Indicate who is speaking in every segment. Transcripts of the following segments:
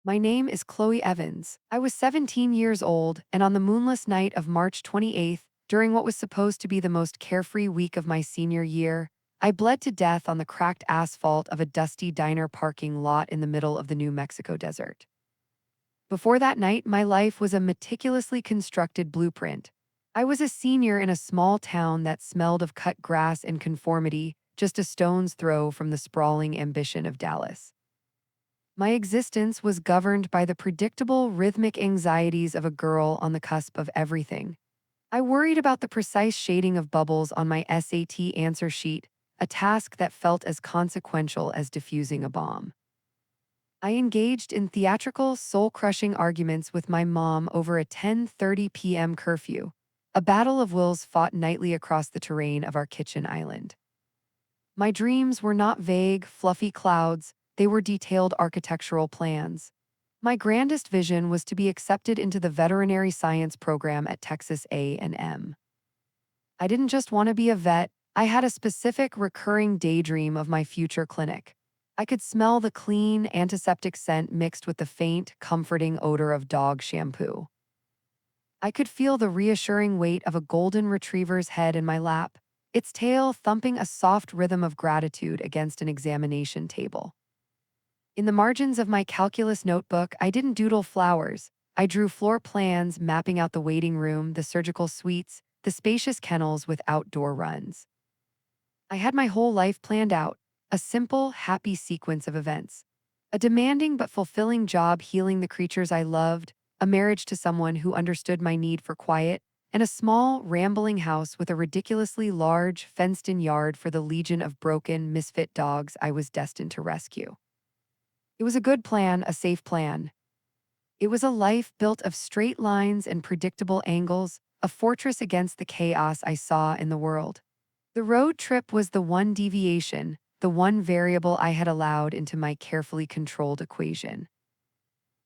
Speaker 1: My name is Chloe Evans. I was 17 years old, and on the moonless night of March 28th, during what was supposed to be the most carefree week of my senior year, I bled to death on the cracked asphalt of a dusty diner parking lot in the middle of the New Mexico desert. Before that night, my life was a meticulously constructed blueprint. I was a senior in a small town that smelled of cut grass and conformity, just a stone's throw from the sprawling ambition of Dallas. My existence was governed by the predictable rhythmic anxieties of a girl on the cusp of everything. I worried about the precise shading of bubbles on my SAT answer sheet, a task that felt as consequential as defusing a bomb. I engaged in theatrical, soul-crushing arguments with my mom over a 10:30 p.m. curfew, a battle of wills fought nightly across the terrain of our kitchen island. My dreams were not vague, fluffy clouds, they were detailed architectural plans. My grandest vision was to be accepted into the veterinary science program at Texas A&M. I didn't just want to be a vet, I had a specific recurring daydream of my future clinic. I could smell the clean, antiseptic scent mixed with the faint, comforting odor of dog shampoo. I could feel the reassuring weight of a golden retriever's head in my lap, its tail thumping a soft rhythm of gratitude against an examination table. In the margins of my calculus notebook, I didn't doodle flowers. I drew floor plans mapping out the waiting room, the surgical suites, the spacious kennels with outdoor runs. I had my whole life planned out, a simple, happy sequence of events. A demanding but fulfilling job healing the creatures I loved, a marriage to someone who understood my need for quiet, and a small, rambling house with a ridiculously large, fenced-in yard for the legion of broken, misfit dogs I was destined to rescue. It was a good plan, a safe plan. It was a life built of straight lines and predictable angles, a fortress against the chaos I saw in the world. The road trip was the one deviation, the one variable I had allowed into my carefully controlled equation.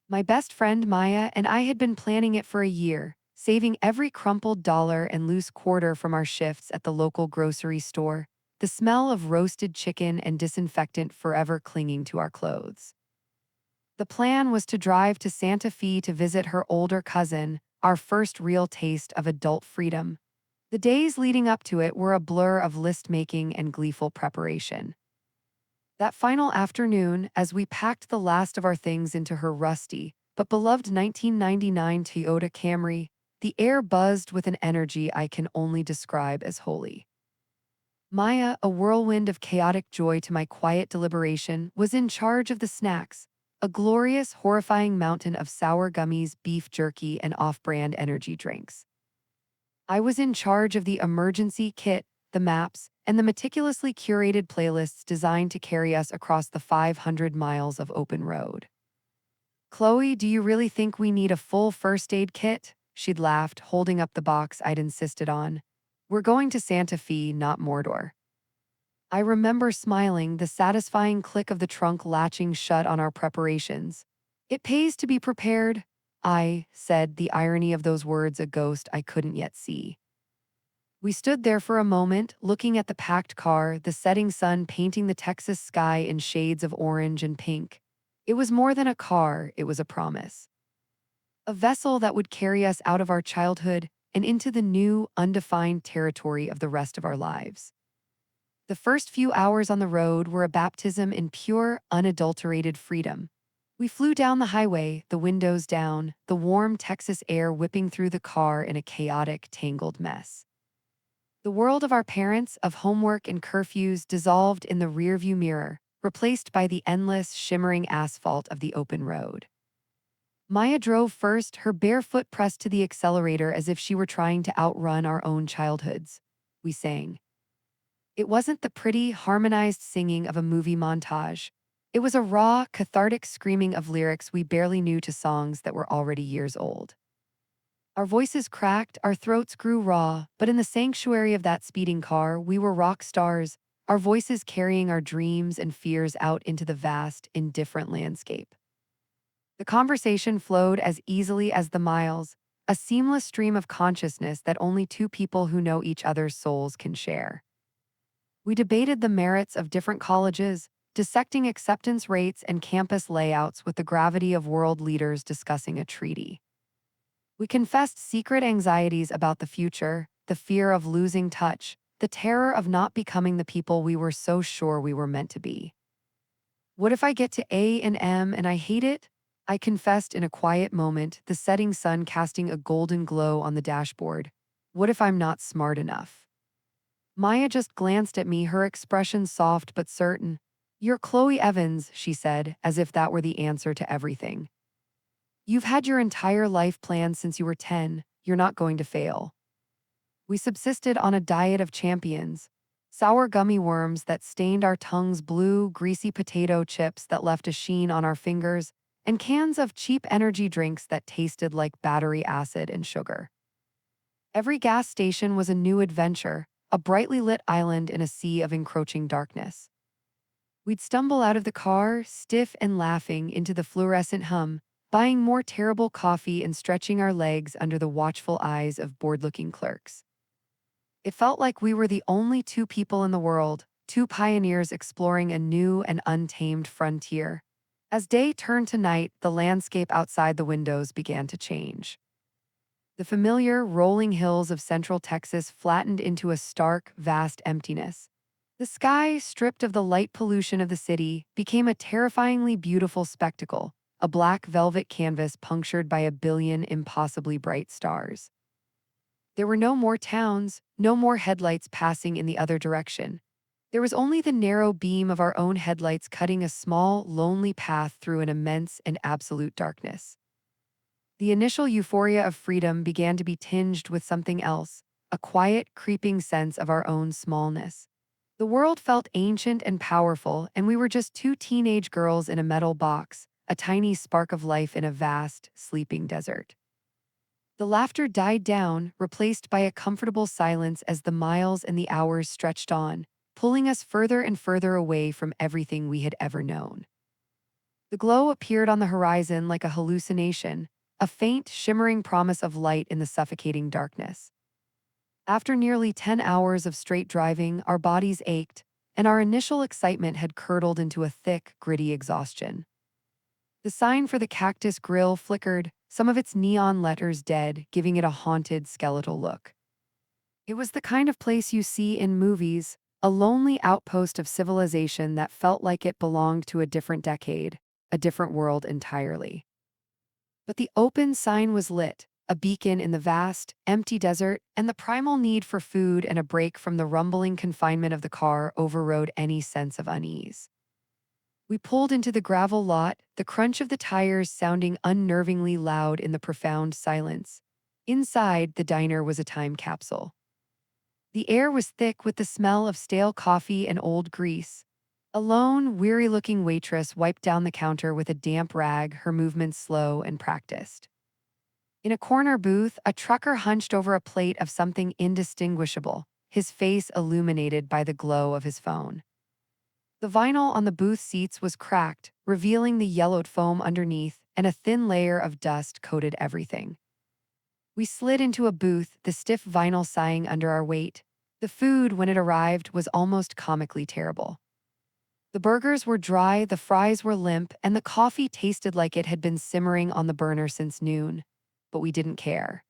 Speaker 1: My best friend Maya and I had been planning it for a year, saving every crumpled dollar and loose quarter from our shifts at the local grocery store, the smell of roasted chicken and disinfectant forever clinging to our clothes. The plan was to drive to Santa Fe to visit her older cousin, our first real taste of adult freedom. The days leading up to it were a blur of list-making and gleeful preparation. That final afternoon, as we packed the last of our things into her rusty but beloved 1999 Toyota Camry, the air buzzed with an energy I can only describe as holy. Maya, a whirlwind of chaotic joy to my quiet deliberation, was in charge of the snacks, a glorious, horrifying mountain of sour gummies, beef jerky, and off-brand energy drinks. I was in charge of the emergency kit, the maps, and the meticulously curated playlists designed to carry us across the 500 miles of open road. "Chloe, do you really think we need a full first aid kit?" She'd laughed, holding up the box I'd insisted on. "We're going to Santa Fe, not Mordor." I remember smiling, the satisfying click of the trunk latching shut on our preparations. "It pays to be prepared," I said, the irony of those words a ghost I couldn't yet see. We stood there for a moment, looking at the packed car, the setting sun painting the Texas sky in shades of orange and pink. It was more than a car, it was a promise. A vessel that would carry us out of our childhood and into the new, undefined territory of the rest of our lives. The first few hours on the road were a baptism in pure, unadulterated freedom. We flew down the highway, the windows down, the warm Texas air whipping through the car in a chaotic, tangled mess. The world of our parents, of homework and curfews, dissolved in the rearview mirror, replaced by the endless, shimmering asphalt of the open road. Maya drove first, her bare foot pressed to the accelerator as if she were trying to outrun our own childhoods. We sang. It wasn't the pretty, harmonized singing of a movie montage. It was a raw, cathartic screaming of lyrics we barely knew to songs that were already years old. Our voices cracked, our throats grew raw, but in the sanctuary of that speeding car, we were rock stars, our voices carrying our dreams and fears out into the vast, indifferent landscape. The conversation flowed as easily as the miles, a seamless stream of consciousness that only two people who know each other's souls can share. We debated the merits of different colleges, dissecting acceptance rates and campus layouts with the gravity of world leaders discussing a treaty. We confessed secret anxieties about the future, the fear of losing touch, the terror of not becoming the people we were so sure we were meant to be. What if I get to A and M and I hate it? I confessed in a quiet moment, the setting sun casting a golden glow on the dashboard. What if I'm not smart enough? Maya just glanced at me, her expression soft but certain. "You're Chloe Evans," she said, as if that were the answer to everything. "You've had your entire life planned since you were 10. You're not going to fail." We subsisted on a diet of champions. Sour gummy worms that stained our tongues blue, greasy potato chips that left a sheen on our fingers, and cans of cheap energy drinks that tasted like battery acid and sugar. Every gas station was a new adventure, a brightly lit island in a sea of encroaching darkness. We'd stumble out of the car, stiff and laughing, into the fluorescent hum, buying more terrible coffee and stretching our legs under the watchful eyes of bored-looking clerks. It felt like we were the only two people in the world, two pioneers exploring a new and untamed frontier. As day turned to night, the landscape outside the windows began to change. The familiar, rolling hills of central Texas flattened into a stark, vast emptiness. The sky, stripped of the light pollution of the city, became a terrifyingly beautiful spectacle, a black velvet canvas punctured by a billion impossibly bright stars. There were no more towns, no more headlights passing in the other direction. There was only the narrow beam of our own headlights cutting a small, lonely path through an immense and absolute darkness. The initial euphoria of freedom began to be tinged with something else, a quiet, creeping sense of our own smallness. The world felt ancient and powerful, and we were just two teenage girls in a metal box, a tiny spark of life in a vast, sleeping desert. The laughter died down, replaced by a comfortable silence as the miles and the hours stretched on, pulling us further and further away from everything we had ever known. The glow appeared on the horizon like a hallucination, a faint, shimmering promise of light in the suffocating darkness. After nearly 10 hours of straight driving, our bodies ached, and our initial excitement had curdled into a thick, gritty exhaustion. The sign for the Cactus Grill flickered, some of its neon letters dead, giving it a haunted, skeletal look. It was the kind of place you see in movies, a lonely outpost of civilization that felt like it belonged to a different decade, a different world entirely. But the open sign was lit, a beacon in the vast, empty desert, and the primal need for food and a break from the rumbling confinement of the car overrode any sense of unease. We pulled into the gravel lot, the crunch of the tires sounding unnervingly loud in the profound silence. Inside, the diner was a time capsule. The air was thick with the smell of stale coffee and old grease. A lone, weary-looking waitress wiped down the counter with a damp rag, her movements slow and practiced. In a corner booth, a trucker hunched over a plate of something indistinguishable, his face illuminated by the glow of his phone. The vinyl on the booth seats was cracked, revealing the yellowed foam underneath, and a thin layer of dust coated everything. We slid into a booth, the stiff vinyl sighing under our weight. The food, when it arrived, was almost comically terrible. The burgers were dry, the fries were limp, and the coffee tasted like it had been simmering on the burner since noon. But we didn't care.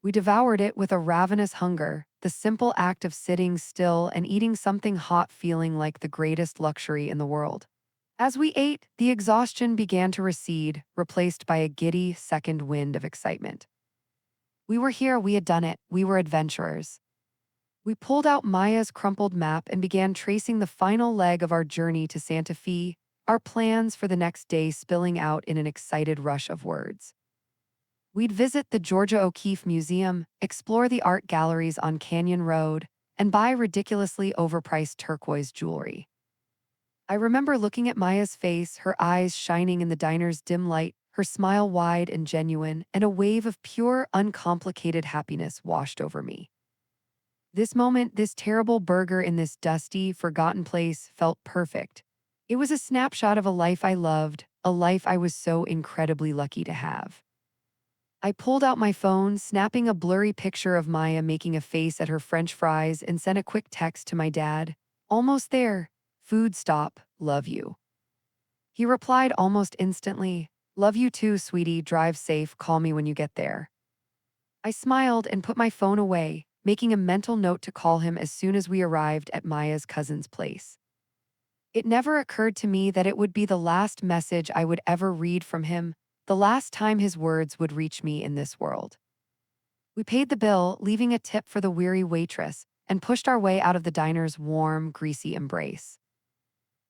Speaker 1: We devoured it with a ravenous hunger, the simple act of sitting still and eating something hot feeling like the greatest luxury in the world. As we ate, the exhaustion began to recede, replaced by a giddy second wind of excitement. We were here, we had done it, we were adventurers. We pulled out Maya's crumpled map and began tracing the final leg of our journey to Santa Fe, our plans for the next day spilling out in an excited rush of words. We'd visit the Georgia O'Keeffe Museum, explore the art galleries on Canyon Road, and buy ridiculously overpriced turquoise jewelry. I remember looking at Maya's face, her eyes shining in the diner's dim light, her smile wide and genuine, and a wave of pure, uncomplicated happiness washed over me. This moment, this terrible burger in this dusty, forgotten place felt perfect. It was a snapshot of a life I loved, a life I was so incredibly lucky to have. I pulled out my phone, snapping a blurry picture of Maya making a face at her French fries, and sent a quick text to my dad. "Almost there. Food stop, love you. He replied almost instantly, love you too, sweetie, drive safe, call me when you get there. I smiled and put my phone away, making a mental note to call him as soon as we arrived at Maya's cousin's place. It never occurred to me that it would be the last message I would ever read from him, the last time his words would reach me in this world. We paid the bill, leaving a tip for the weary waitress, and pushed our way out of the diner's warm, greasy embrace.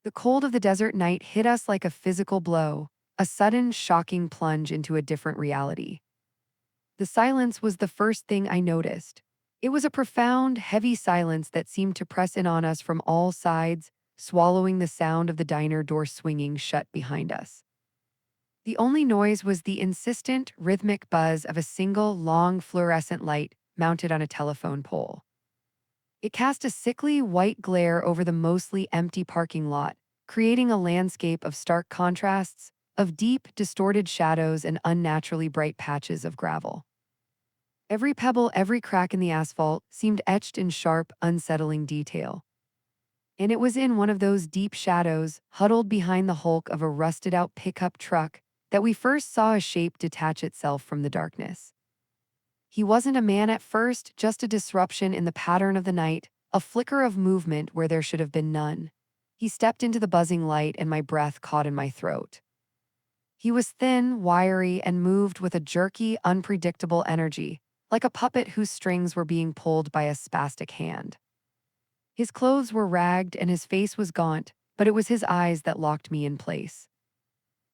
Speaker 1: The cold of the desert night hit us like a physical blow, a sudden, shocking plunge into a different reality. The silence was the first thing I noticed. It was a profound, heavy silence that seemed to press in on us from all sides, swallowing the sound of the diner door swinging shut behind us. The only noise was the insistent, rhythmic buzz of a single, long fluorescent light mounted on a telephone pole. It cast a sickly, white glare over the mostly empty parking lot, creating a landscape of stark contrasts, of deep, distorted shadows and unnaturally bright patches of gravel. Every pebble, every crack in the asphalt seemed etched in sharp, unsettling detail. And it was in one of those deep shadows, huddled behind the hulk of a rusted-out pickup truck, that we first saw a shape detach itself from the darkness. He wasn't a man at first, just a disruption in the pattern of the night, a flicker of movement where there should have been none. He stepped into the buzzing light and my breath caught in my throat. He was thin, wiry, and moved with a jerky, unpredictable energy, like a puppet whose strings were being pulled by a spastic hand. His clothes were ragged and his face was gaunt, but it was his eyes that locked me in place.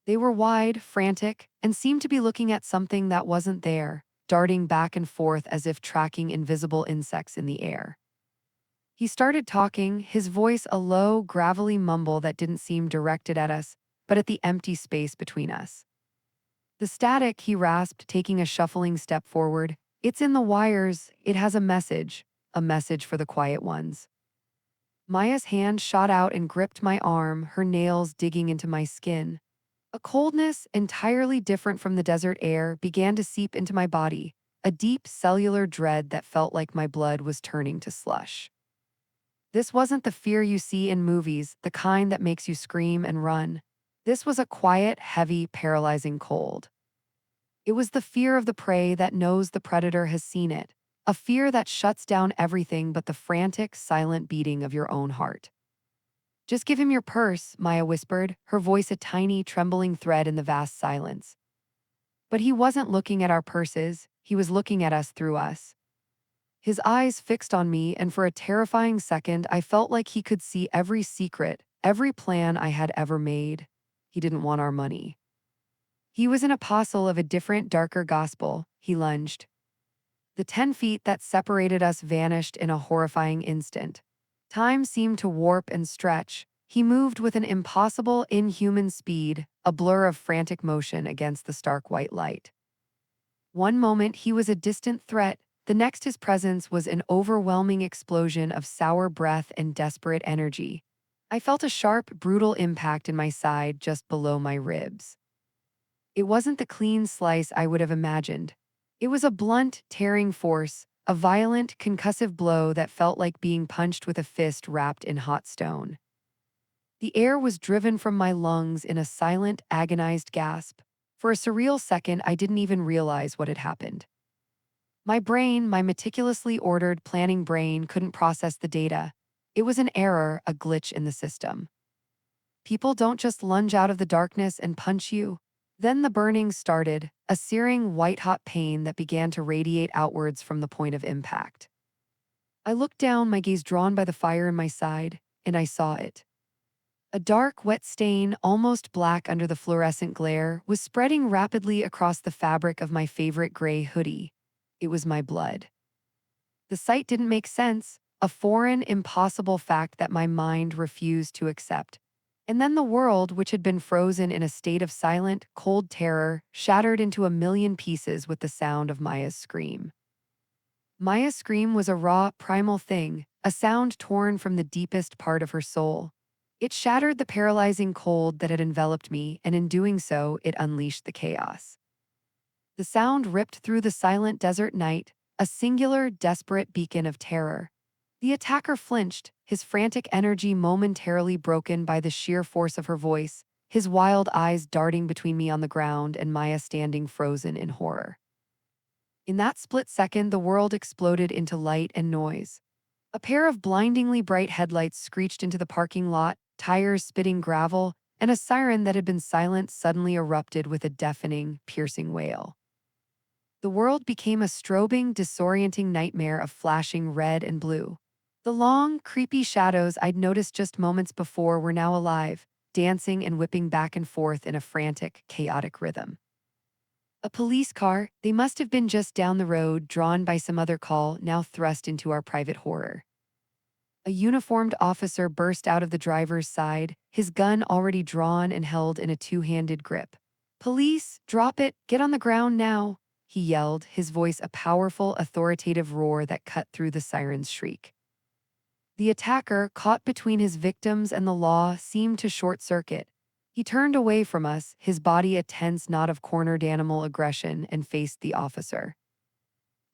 Speaker 1: They were wide, frantic, and seemed to be looking at something that wasn't there, darting back and forth as if tracking invisible insects in the air. He started talking, his voice a low, gravelly mumble that didn't seem directed at us, but at the empty space between us. The static, he rasped, taking a shuffling step forward. It's in the wires, it has a message for the quiet ones. Maya's hand shot out and gripped my arm, her nails digging into my skin. A coldness, entirely different from the desert air, began to seep into my body, a deep cellular dread that felt like my blood was turning to slush. This wasn't the fear you see in movies, the kind that makes you scream and run. This was a quiet, heavy, paralyzing cold. It was the fear of the prey that knows the predator has seen it, a fear that shuts down everything but the frantic, silent beating of your own heart. Just give him your purse, Maya whispered, her voice a tiny, trembling thread in the vast silence. But he wasn't looking at our purses, he was looking at us through us. His eyes fixed on me, and for a terrifying second, I felt like he could see every secret, every plan I had ever made. He didn't want our money. He was an apostle of a different, darker gospel, he lunged. The 10 feet that separated us vanished in a horrifying instant. Time seemed to warp and stretch. He moved with an impossible, inhuman speed, a blur of frantic motion against the stark white light. One moment he was a distant threat, the next his presence was an overwhelming explosion of sour breath and desperate energy. I felt a sharp, brutal impact in my side just below my ribs. It wasn't the clean slice I would have imagined. It was a blunt, tearing force, a violent, concussive blow that felt like being punched with a fist wrapped in hot stone. The air was driven from my lungs in a silent, agonized gasp. For a surreal second, I didn't even realize what had happened. My brain, my meticulously ordered, planning brain, couldn't process the data. It was an error, a glitch in the system. People don't just lunge out of the darkness and punch you. Then the burning started, a searing, white-hot pain that began to radiate outwards from the point of impact. I looked down, my gaze drawn by the fire in my side, and I saw it. A dark, wet stain, almost black under the fluorescent glare, was spreading rapidly across the fabric of my favorite gray hoodie. It was my blood. The sight didn't make sense, a foreign, impossible fact that my mind refused to accept. And then the world, which had been frozen in a state of silent, cold terror, shattered into a million pieces with the sound of Maya's scream. Maya's scream was a raw, primal thing, a sound torn from the deepest part of her soul. It shattered the paralyzing cold that had enveloped me, and in doing so, it unleashed the chaos. The sound ripped through the silent desert night, a singular, desperate beacon of terror. The attacker flinched, his frantic energy momentarily broken by the sheer force of her voice, his wild eyes darting between me on the ground and Maya standing frozen in horror. In that split second, the world exploded into light and noise. A pair of blindingly bright headlights screeched into the parking lot, tires spitting gravel, and a siren that had been silent suddenly erupted with a deafening, piercing wail. The world became a strobing, disorienting nightmare of flashing red and blue. The long, creepy shadows I'd noticed just moments before were now alive, dancing and whipping back and forth in a frantic, chaotic rhythm. A police car, they must have been just down the road, drawn by some other call, now thrust into our private horror. A uniformed officer burst out of the driver's side, his gun already drawn and held in a two-handed grip. "Police, drop it, get on the ground now," he yelled, his voice a powerful, authoritative roar that cut through the siren's shriek. The attacker, caught between his victims and the law, seemed to short-circuit. He turned away from us, his body a tense knot of cornered animal aggression, and faced the officer.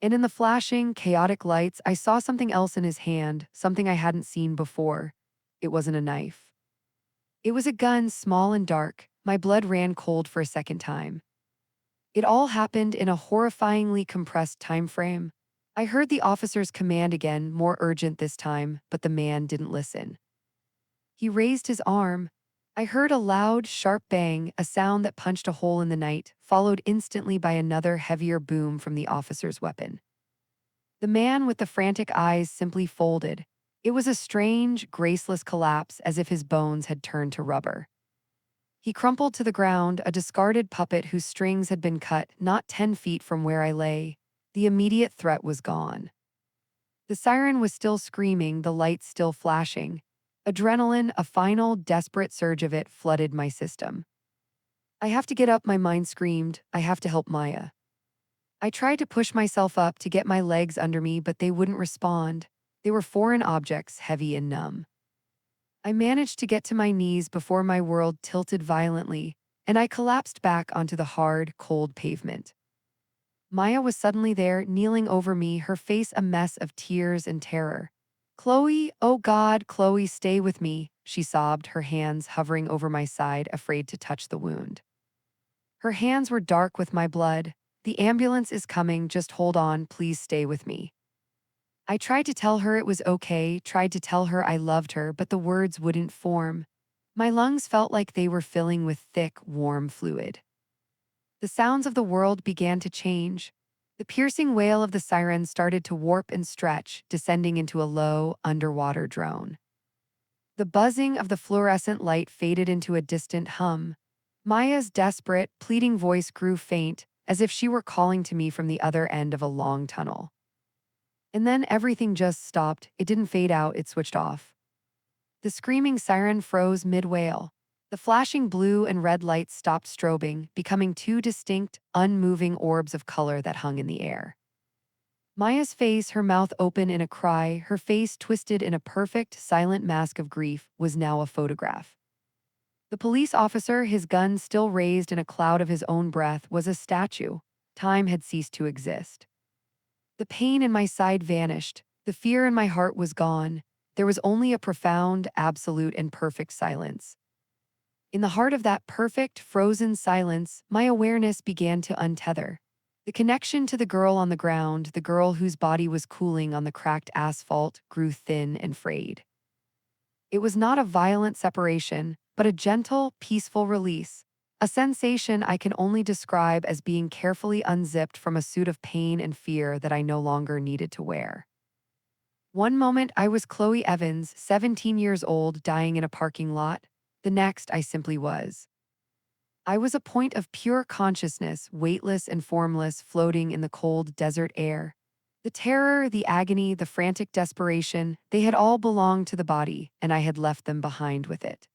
Speaker 1: And in the flashing, chaotic lights, I saw something else in his hand, something I hadn't seen before. It wasn't a knife. It was a gun, small and dark. My blood ran cold for a second time. It all happened in a horrifyingly compressed time frame. I heard the officer's command again, more urgent this time, but the man didn't listen. He raised his arm. I heard a loud, sharp bang, a sound that punched a hole in the night, followed instantly by another heavier boom from the officer's weapon. The man with the frantic eyes simply folded. It was a strange, graceless collapse, as if his bones had turned to rubber. He crumpled to the ground, a discarded puppet whose strings had been cut not 10 feet from where I lay. The immediate threat was gone. The siren was still screaming, the lights still flashing. Adrenaline, a final, desperate surge of it, flooded my system. "I have to get up," my mind screamed. "I have to help Maya." I tried to push myself up to get my legs under me, but they wouldn't respond. They were foreign objects, heavy and numb. I managed to get to my knees before my world tilted violently, and I collapsed back onto the hard, cold pavement. Maya was suddenly there, kneeling over me, her face a mess of tears and terror. "Chloe, oh God, Chloe, stay with me," she sobbed, her hands hovering over my side, afraid to touch the wound. Her hands were dark with my blood. "The ambulance is coming, just hold on, please stay with me." I tried to tell her it was okay, tried to tell her I loved her, but the words wouldn't form. My lungs felt like they were filling with thick, warm fluid. The sounds of the world began to change. The piercing wail of the siren started to warp and stretch, descending into a low, underwater drone. The buzzing of the fluorescent light faded into a distant hum. Maya's desperate, pleading voice grew faint, as if she were calling to me from the other end of a long tunnel. And then everything just stopped. It didn't fade out, it switched off. The screaming siren froze mid-wail. The flashing blue and red lights stopped strobing, becoming two distinct, unmoving orbs of color that hung in the air. Maya's face, her mouth open in a cry, her face twisted in a perfect, silent mask of grief, was now a photograph. The police officer, his gun still raised in a cloud of his own breath, was a statue. Time had ceased to exist. The pain in my side vanished. The fear in my heart was gone. There was only a profound, absolute, and perfect silence. In the heart of that perfect, frozen silence, my awareness began to untether. The connection to the girl on the ground, the girl whose body was cooling on the cracked asphalt, grew thin and frayed. It was not a violent separation, but a gentle, peaceful release, a sensation I can only describe as being carefully unzipped from a suit of pain and fear that I no longer needed to wear. One moment I was Chloe Evans, 17 years old, dying in a parking lot. The next, I simply was. I was a point of pure consciousness, weightless and formless, floating in the cold desert air. The terror, the agony, the frantic desperation, they had all belonged to the body, and I had left them behind with it.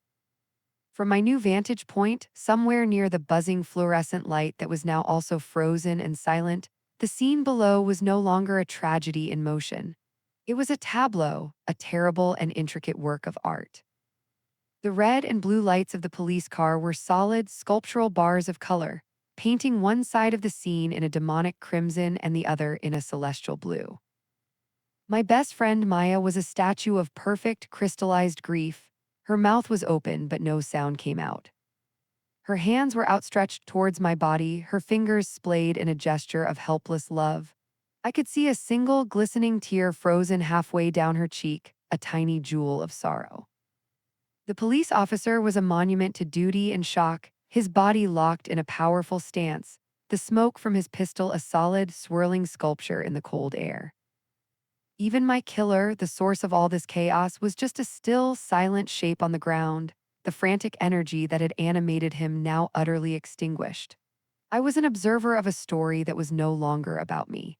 Speaker 1: From my new vantage point, somewhere near the buzzing fluorescent light that was now also frozen and silent, the scene below was no longer a tragedy in motion. It was a tableau, a terrible and intricate work of art. The red and blue lights of the police car were solid, sculptural bars of color, painting one side of the scene in a demonic crimson and the other in a celestial blue. My best friend Maya was a statue of perfect, crystallized grief. Her mouth was open, but no sound came out. Her hands were outstretched towards my body, her fingers splayed in a gesture of helpless love. I could see a single glistening tear frozen halfway down her cheek, a tiny jewel of sorrow. The police officer was a monument to duty and shock, his body locked in a powerful stance, the smoke from his pistol a solid, swirling sculpture in the cold air. Even my killer, the source of all this chaos, was just a still, silent shape on the ground, the frantic energy that had animated him now utterly extinguished. I was an observer of a story that was no longer about me.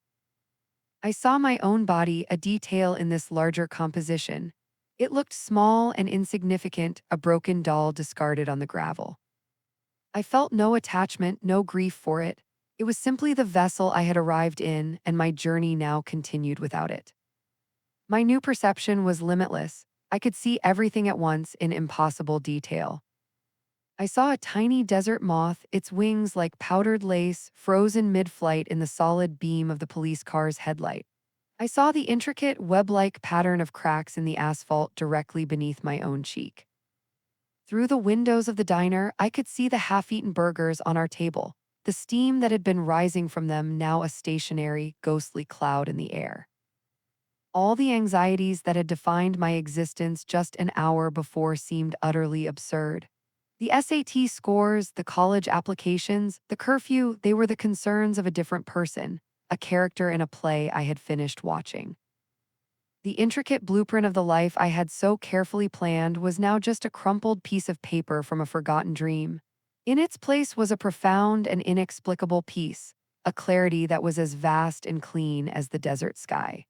Speaker 1: I saw my own body, a detail in this larger composition. It looked small and insignificant, a broken doll discarded on the gravel. I felt no attachment, no grief for it. It was simply the vessel I had arrived in, and my journey now continued without it. My new perception was limitless. I could see everything at once in impossible detail. I saw a tiny desert moth, its wings like powdered lace, frozen mid-flight in the solid beam of the police car's headlight. I saw the intricate web-like pattern of cracks in the asphalt directly beneath my own cheek. Through the windows of the diner, I could see the half-eaten burgers on our table, the steam that had been rising from them now a stationary, ghostly cloud in the air. All the anxieties that had defined my existence just an hour before seemed utterly absurd. The SAT scores, the college applications, the curfew, they were the concerns of a different person, a character in a play I had finished watching. The intricate blueprint of the life I had so carefully planned was now just a crumpled piece of paper from a forgotten dream. In its place was a profound and inexplicable peace, a clarity that was as vast and clean as the desert sky.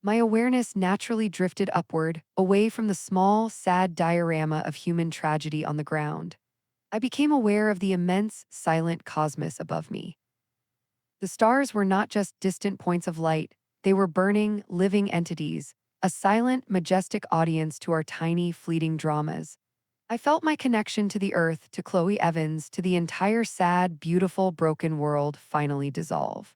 Speaker 1: My awareness naturally drifted upward, away from the small, sad diorama of human tragedy on the ground. I became aware of the immense, silent cosmos above me. The stars were not just distant points of light, they were burning, living entities, a silent, majestic audience to our tiny, fleeting dramas. I felt my connection to the earth, to Chloe Evans, to the entire sad, beautiful, broken world finally dissolve.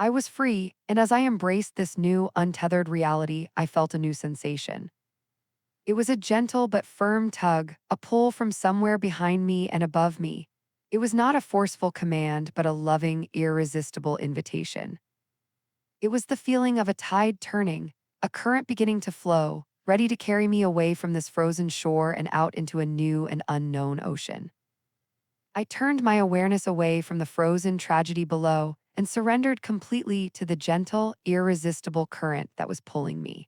Speaker 1: I was free, and as I embraced this new, untethered reality, I felt a new sensation. It was a gentle but firm tug, a pull from somewhere behind me and above me. It was not a forceful command, but a loving, irresistible invitation. It was the feeling of a tide turning, a current beginning to flow, ready to carry me away from this frozen shore and out into a new and unknown ocean. I turned my awareness away from the frozen tragedy below and surrendered completely to the gentle, irresistible current that was pulling me.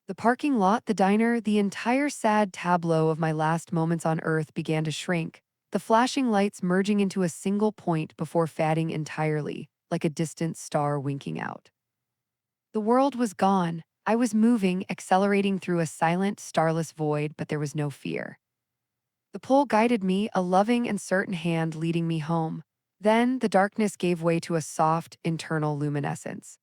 Speaker 1: The parking lot, the diner, the entire sad tableau of my last moments on Earth began to shrink, the flashing lights merging into a single point before fading entirely, like a distant star winking out. The world was gone. I was moving, accelerating through a silent, starless void, but there was no fear. The pull guided me, a loving and certain hand leading me home. Then the darkness gave way to a soft, internal luminescence.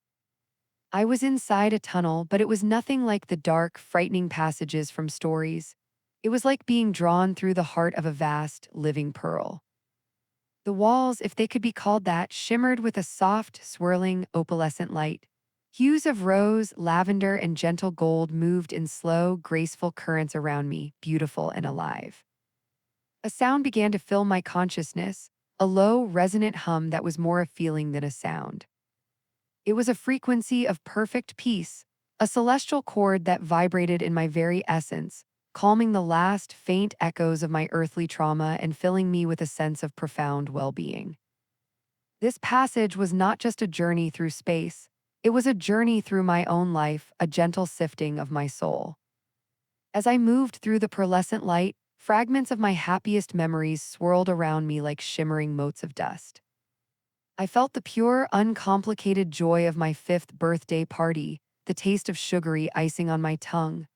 Speaker 1: I was inside a tunnel, but it was nothing like the dark, frightening passages from stories. It was like being drawn through the heart of a vast, living pearl. The walls, if they could be called that, shimmered with a soft, swirling, opalescent light. Hues of rose, lavender, and gentle gold moved in slow, graceful currents around me, beautiful and alive. A sound began to fill my consciousness, a low, resonant hum that was more a feeling than a sound. It was a frequency of perfect peace, a celestial chord that vibrated in my very essence, calming the last, faint echoes of my earthly trauma and filling me with a sense of profound well-being. This passage was not just a journey through space, it was a journey through my own life, a gentle sifting of my soul. As I moved through the pearlescent light, fragments of my happiest memories swirled around me like shimmering motes of dust. I felt the pure, uncomplicated joy of my 5th birthday party, the taste of sugary icing on my tongue.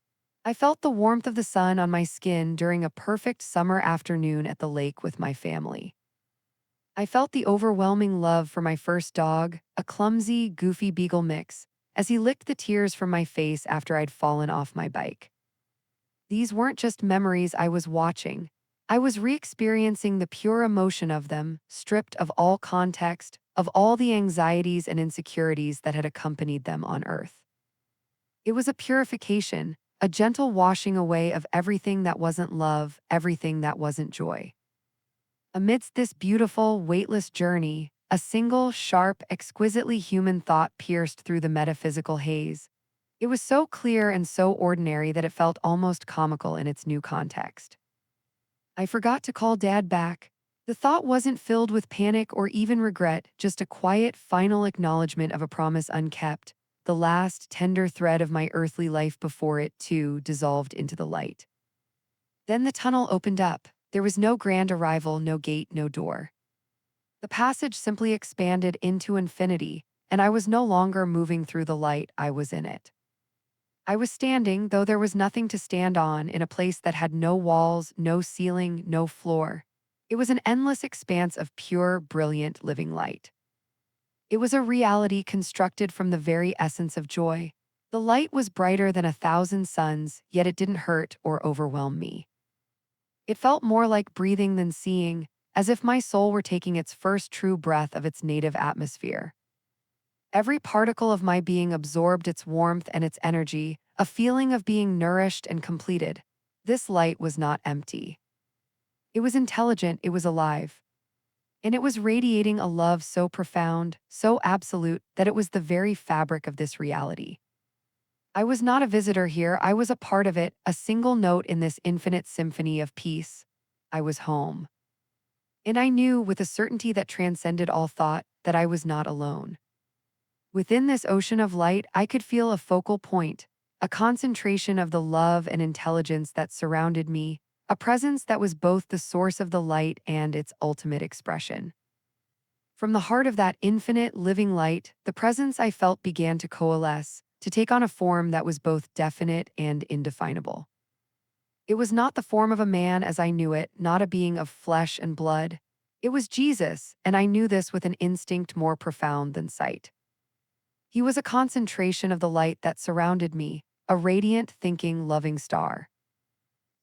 Speaker 1: I felt the warmth of the sun on my skin during a perfect summer afternoon at the lake with my family. I felt the overwhelming love for my first dog, a clumsy, goofy beagle mix, as he licked the tears from my face after I'd fallen off my bike. These weren't just memories I was watching. I was re-experiencing the pure emotion of them, stripped of all context, of all the anxieties and insecurities that had accompanied them on earth. It was a purification, a gentle washing away of everything that wasn't love, everything that wasn't joy. Amidst this beautiful, weightless journey, a single, sharp, exquisitely human thought pierced through the metaphysical haze. It was so clear and so ordinary that it felt almost comical in its new context. I forgot to call Dad back. The thought wasn't filled with panic or even regret, just a quiet, final acknowledgement of a promise unkept, the last, tender thread of my earthly life before it, too, dissolved into the light. Then the tunnel opened up. There was no grand arrival, no gate, no door. The passage simply expanded into infinity, and I was no longer moving through the light, I was in it. I was standing, though there was nothing to stand on, in a place that had no walls, no ceiling, no floor. It was an endless expanse of pure, brilliant, living light. It was a reality constructed from the very essence of joy. The light was brighter than 1,000 suns, yet it didn't hurt or overwhelm me. It felt more like breathing than seeing, as if my soul were taking its first true breath of its native atmosphere. Every particle of my being absorbed its warmth and its energy, a feeling of being nourished and completed. This light was not empty. It was intelligent, it was alive. And it was radiating a love so profound, so absolute, that it was the very fabric of this reality. I was not a visitor here, I was a part of it, a single note in this infinite symphony of peace. I was home. And I knew, with a certainty that transcended all thought, that I was not alone. Within this ocean of light, I could feel a focal point, a concentration of the love and intelligence that surrounded me, a presence that was both the source of the light and its ultimate expression. From the heart of that infinite, living light, the presence I felt began to coalesce, to take on a form that was both definite and indefinable. It was not the form of a man as I knew it, not a being of flesh and blood. It was Jesus, and I knew this with an instinct more profound than sight. He was a concentration of the light that surrounded me, a radiant, thinking, loving star.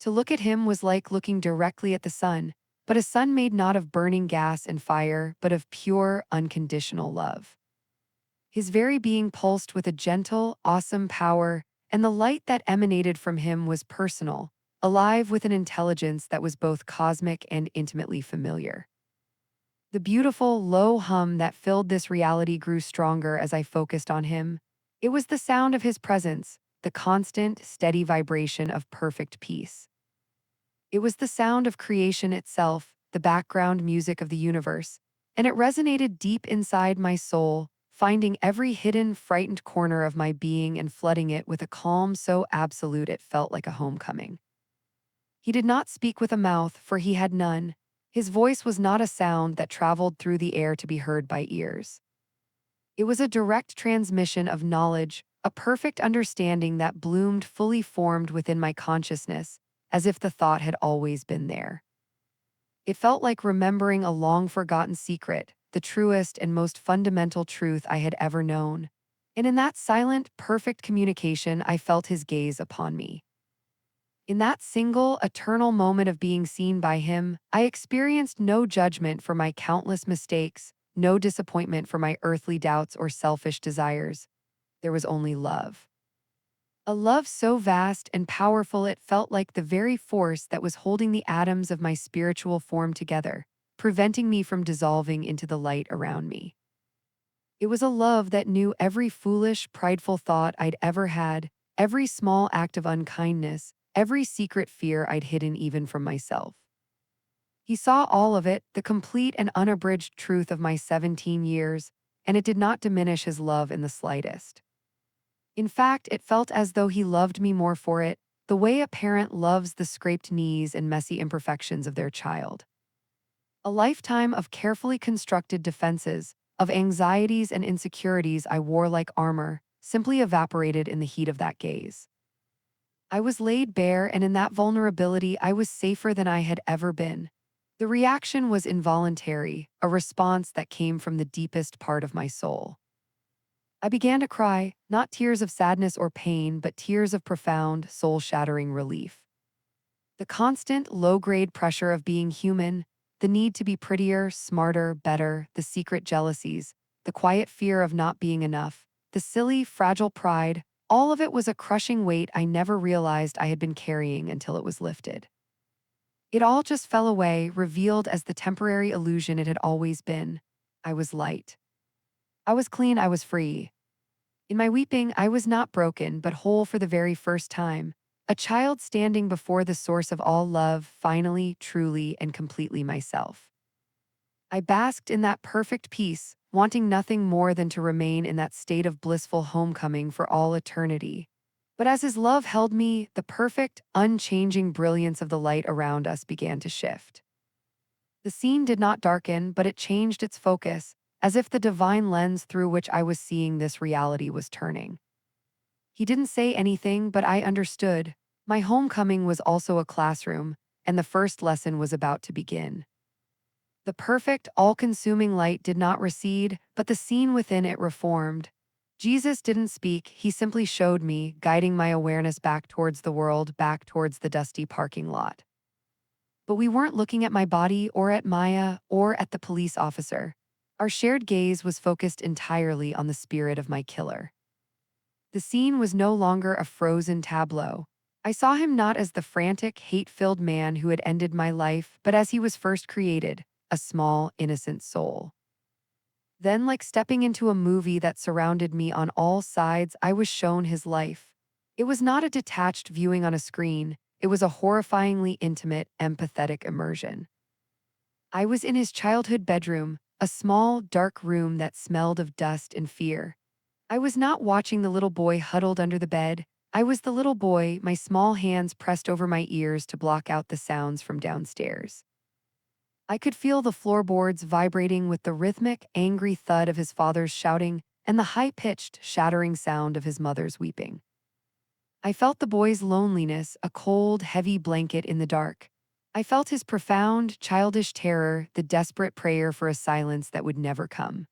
Speaker 1: To look at him was like looking directly at the sun, but a sun made not of burning gas and fire, but of pure, unconditional love. His very being pulsed with a gentle, awesome power, and the light that emanated from him was personal, alive with an intelligence that was both cosmic and intimately familiar. The beautiful, low hum that filled this reality grew stronger as I focused on him. It was the sound of his presence, the constant, steady vibration of perfect peace. It was the sound of creation itself, the background music of the universe, and it resonated deep inside my soul, finding every hidden, frightened corner of my being and flooding it with a calm so absolute it felt like a homecoming. He did not speak with a mouth, for he had none. His voice was not a sound that traveled through the air to be heard by ears. It was a direct transmission of knowledge, a perfect understanding that bloomed fully formed within my consciousness, as if the thought had always been there. It felt like remembering a long-forgotten secret, the truest and most fundamental truth I had ever known. And in that silent, perfect communication, I felt his gaze upon me. In that single, eternal moment of being seen by him, I experienced no judgment for my countless mistakes, no disappointment for my earthly doubts or selfish desires. There was only love. A love so vast and powerful it felt like the very force that was holding the atoms of my spiritual form together, preventing me from dissolving into the light around me. It was a love that knew every foolish, prideful thought I'd ever had, every small act of unkindness, every secret fear I'd hidden even from myself. He saw all of it, the complete and unabridged truth of my 17 years, and it did not diminish his love in the slightest. In fact, it felt as though he loved me more for it, the way a parent loves the scraped knees and messy imperfections of their child. A lifetime of carefully constructed defenses, of anxieties and insecurities I wore like armor, simply evaporated in the heat of that gaze. I was laid bare, and in that vulnerability I was safer than I had ever been. The reaction was involuntary, a response that came from the deepest part of my soul. I began to cry, not tears of sadness or pain, but tears of profound, soul-shattering relief. The constant, low-grade pressure of being human, The need to be prettier, smarter, better, the secret jealousies, the quiet fear of not being enough, the silly, fragile pride, all of it was a crushing weight I never realized I had been carrying until it was lifted. It all just fell away, revealed as the temporary illusion it had always been. I was light. I was clean, I was free. In my weeping, I was not broken, but whole for the very first time. A child standing before the source of all love, finally, truly, and completely myself. I basked in that perfect peace, wanting nothing more than to remain in that state of blissful homecoming for all eternity. But as his love held me, the perfect, unchanging brilliance of the light around us began to shift. The scene did not darken, but it changed its focus, as if the divine lens through which I was seeing this reality was turning. He didn't say anything, but I understood. My homecoming was also a classroom, and the first lesson was about to begin. The perfect, all-consuming light did not recede, but the scene within it reformed. Jesus didn't speak, he simply showed me, guiding my awareness back towards the world, back towards the dusty parking lot. But we weren't looking at my body or at Maya or at the police officer. Our shared gaze was focused entirely on the spirit of my killer. The scene was no longer a frozen tableau. I saw him not as the frantic, hate-filled man who had ended my life, but as he was first created, a small, innocent soul. Then, like stepping into a movie that surrounded me on all sides, I was shown his life. It was not a detached viewing on a screen, it was a horrifyingly intimate, empathetic immersion. I was in his childhood bedroom, a small, dark room that smelled of dust and fear. I was not watching the little boy huddled under the bed. I was the little boy, my small hands pressed over my ears to block out the sounds from downstairs. I could feel the floorboards vibrating with the rhythmic, angry thud of his father's shouting and the high-pitched, shattering sound of his mother's weeping. I felt the boy's loneliness, a cold, heavy blanket in the dark. I felt his profound, childish terror, the desperate prayer for a silence that would never come.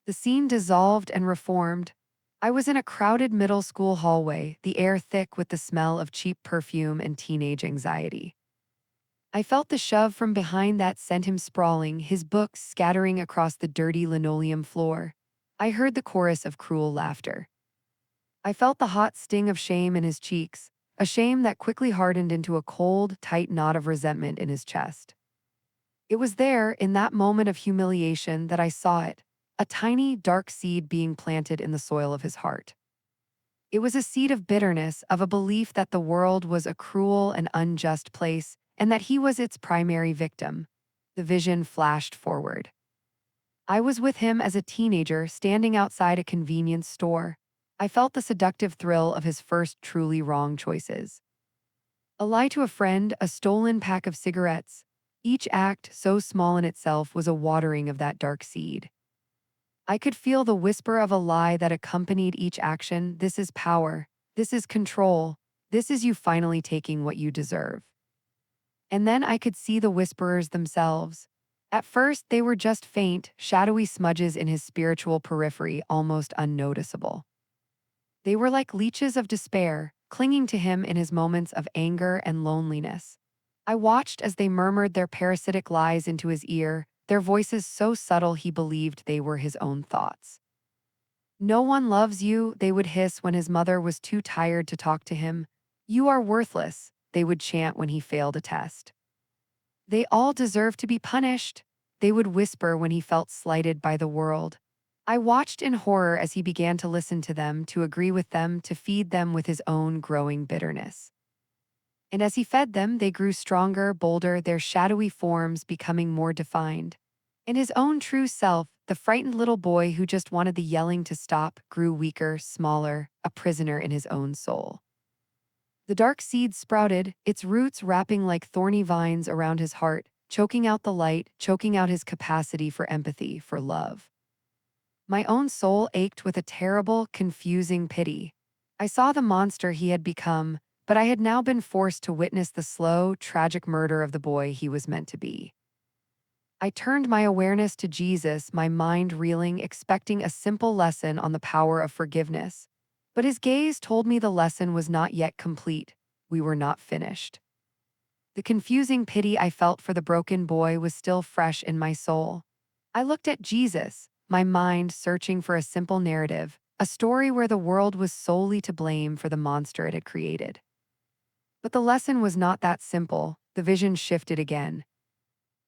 Speaker 1: The scene dissolved and reformed. I was in a crowded middle school hallway, the air thick with the smell of cheap perfume and teenage anxiety. I felt the shove from behind that sent him sprawling, his books scattering across the dirty linoleum floor. I heard the chorus of cruel laughter. I felt the hot sting of shame in his cheeks, a shame that quickly hardened into a cold, tight knot of resentment in his chest. It was there, in that moment of humiliation, that I saw it, a tiny, dark seed being planted in the soil of his heart. It was a seed of bitterness, of a belief that the world was a cruel and unjust place, and that he was its primary victim. The vision flashed forward. I was with him as a teenager, standing outside a convenience store. I felt the seductive thrill of his first truly wrong choices. A lie to a friend, a stolen pack of cigarettes. Each act, so small in itself, was a watering of that dark seed. I could feel the whisper of a lie that accompanied each action. This is power. This is control. This is you finally taking what you deserve. And then I could see the whisperers themselves. At first, they were just faint, shadowy smudges in his spiritual periphery, almost unnoticeable. They were like leeches of despair, clinging to him in his moments of anger and loneliness. I watched as they murmured their parasitic lies into his ear, their voices so subtle he believed they were his own thoughts. "No one loves you," they would hiss when his mother was too tired to talk to him. "You are worthless," they would chant when he failed a test. "They all deserve to be punished," they would whisper when he felt slighted by the world. I watched in horror as he began to listen to them, to agree with them, to feed them with his own growing bitterness. And as he fed them, they grew stronger, bolder, their shadowy forms becoming more defined. And his own true self, the frightened little boy who just wanted the yelling to stop, grew weaker, smaller, a prisoner in his own soul. The dark seed sprouted, its roots wrapping like thorny vines around his heart, choking out the light, choking out his capacity for empathy, for love. My own soul ached with a terrible, confusing pity. I saw the monster he had become, but I had now been forced to witness the slow, tragic murder of the boy he was meant to be. I turned my awareness to Jesus, my mind reeling, expecting a simple lesson on the power of forgiveness. But his gaze told me the lesson was not yet complete. We were not finished. The confusing pity I felt for the broken boy was still fresh in my soul. I looked at Jesus, my mind searching for a simple narrative, a story where the world was solely to blame for the monster it had created. But the lesson was not that simple. The vision shifted again.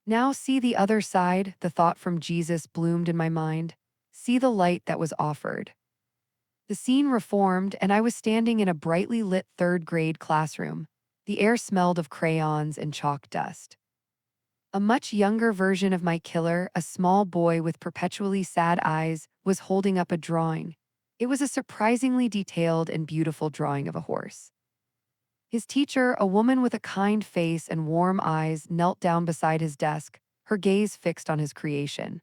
Speaker 1: Now see the other side, the thought from Jesus bloomed in my mind. See the light that was offered. The scene reformed, and I was standing in a brightly lit third-grade classroom. The air smelled of crayons and chalk dust. A much younger version of my killer, a small boy with perpetually sad eyes, was holding up a drawing. It was a surprisingly detailed and beautiful drawing of a horse. His teacher, a woman with a kind face and warm eyes, knelt down beside his desk, her gaze fixed on his creation.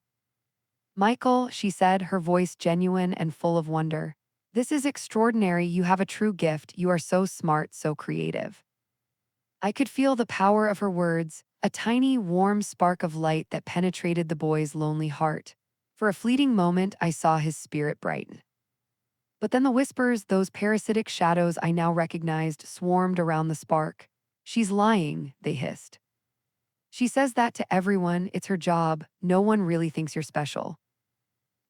Speaker 1: "Michael," she said, her voice genuine and full of wonder, "this is extraordinary. You have a true gift. You are so smart, so creative." I could feel the power of her words, a tiny, warm spark of light that penetrated the boy's lonely heart. For a fleeting moment, I saw his spirit brighten. But then the whispers, those parasitic shadows I now recognized, swarmed around the spark. "She's lying," they hissed. "She says that to everyone. It's her job. No one really thinks you're special."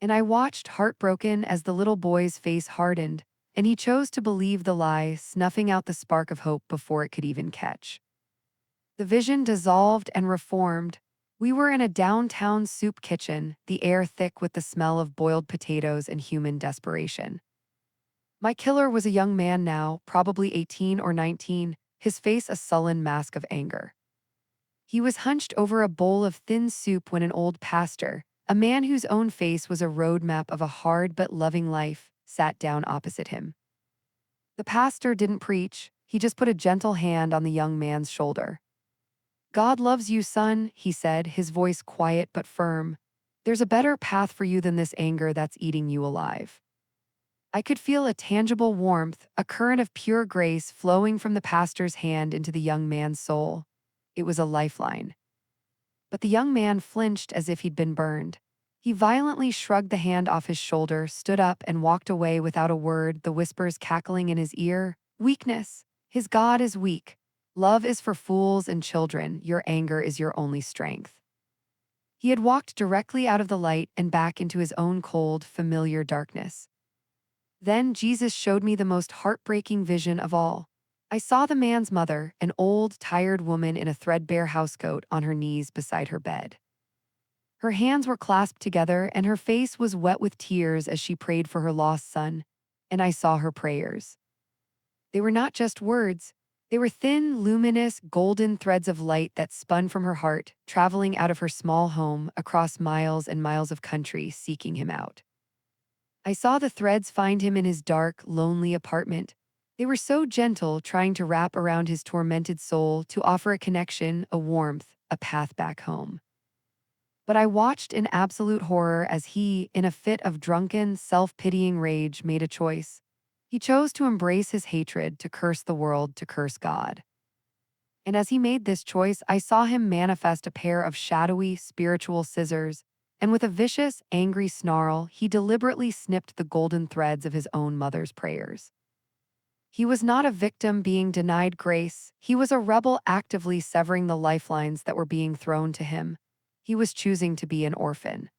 Speaker 1: And I watched, heartbroken, as the little boy's face hardened, and he chose to believe the lie, snuffing out the spark of hope before it could even catch. The vision dissolved and reformed. We were in a downtown soup kitchen, the air thick with the smell of boiled potatoes and human desperation. My killer was a young man now, probably 18 or 19, his face a sullen mask of anger. He was hunched over a bowl of thin soup when an old pastor, a man whose own face was a roadmap of a hard but loving life, sat down opposite him. The pastor didn't preach, he just put a gentle hand on the young man's shoulder. "God loves you, son," he said, his voice quiet but firm. "There's a better path for you than this anger that's eating you alive." I could feel a tangible warmth, a current of pure grace flowing from the pastor's hand into the young man's soul. It was a lifeline. But the young man flinched as if he'd been burned. He violently shrugged the hand off his shoulder, stood up, and walked away without a word, the whispers cackling in his ear. "Weakness. His God is weak. Love is for fools and children. Your anger is your only strength." He had walked directly out of the light and back into his own cold, familiar darkness. Then Jesus showed me the most heartbreaking vision of all. I saw the man's mother, an old, tired woman in a threadbare housecoat, on her knees beside her bed. Her hands were clasped together, and her face was wet with tears as she prayed for her lost son, and I saw her prayers. They were not just words. They were thin, luminous, golden threads of light that spun from her heart, traveling out of her small home, across miles and miles of country, seeking him out. I saw the threads find him in his dark, lonely apartment. They were so gentle, trying to wrap around his tormented soul, to offer a connection, a warmth, a path back home. But I watched in absolute horror as he, in a fit of drunken, self-pitying rage, made a choice. He chose to embrace his hatred, to curse the world, to curse God. And as he made this choice, I saw him manifest a pair of shadowy, spiritual scissors, and with a vicious, angry snarl, he deliberately snipped the golden threads of his own mother's prayers. He was not a victim being denied grace. He was a rebel actively severing the lifelines that were being thrown to him. He was choosing to be an orphan.